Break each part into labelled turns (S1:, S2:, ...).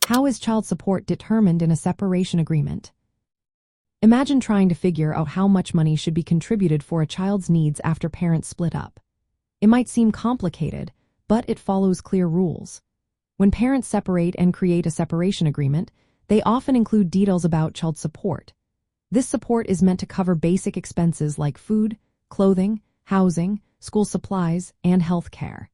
S1: How is child support determined in a separation agreement? Imagine trying to figure out how much money should be contributed for a child's needs after parents split up. It might seem complicated, but it follows clear rules. When parents separate and create a separation agreement, they often include details about child support. This support is meant to cover basic expenses like food, clothing, housing, school supplies, and health care.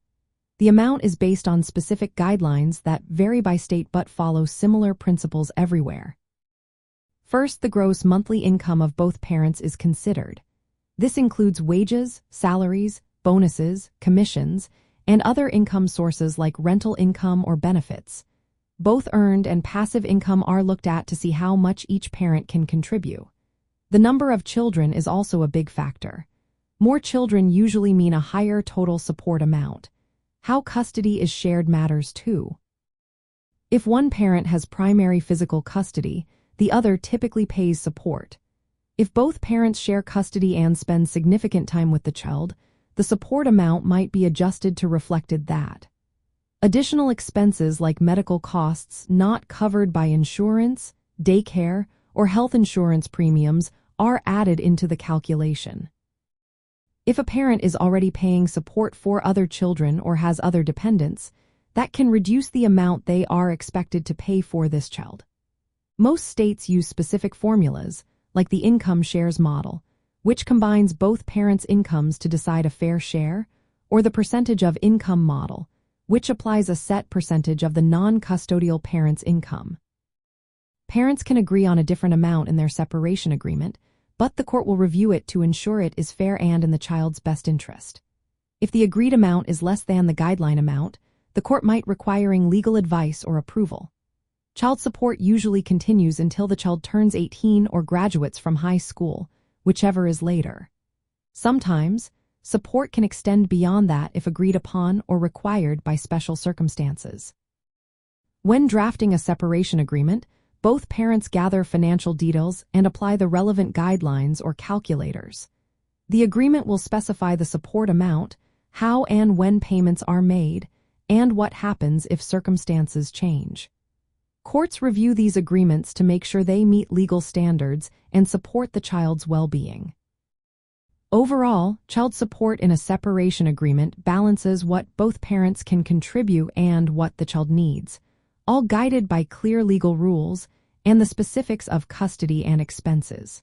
S1: The amount is based on specific guidelines that vary by state but follow similar principles everywhere. First, the gross monthly income of both parents is considered. This includes wages, salaries, bonuses, commissions, and other income sources like rental income or benefits. Both earned and passive income are looked at to see how much each parent can contribute. The number of children is also a big factor. More children usually mean a higher total support amount. How custody is shared matters too. If one parent has primary physical custody, the other typically pays support. If both parents share custody and spend significant time with the child, the support amount might be adjusted to reflect that. Additional expenses like medical costs not covered by insurance, daycare, or health insurance premiums are added into the calculation. If a parent is already paying support for other children or has other dependents, that can reduce the amount they are expected to pay for this child. Most states use specific formulas, like the income shares model, which combines both parents' incomes to decide a fair share, or the percentage of income model, which applies a set percentage of the non-custodial parent's income. Parents can agree on a different amount in their separation agreement, but the court will review it to ensure it is fair and in the child's best interest. If the agreed amount is less than the guideline amount, the court might require legal advice or approval. Child support usually continues until the child turns 18 or graduates from high school, whichever is later. Sometimes, support can extend beyond that if agreed upon or required by special circumstances. When drafting a separation agreement, both parents gather financial details and apply the relevant guidelines or calculators. The agreement will specify the support amount, how and when payments are made, and what happens if circumstances change. Courts review these agreements to make sure they meet legal standards and support the child's well-being. Overall, child support in a separation agreement balances what both parents can contribute and what the child needs, all guided by clear legal rules and the specifics of custody and expenses.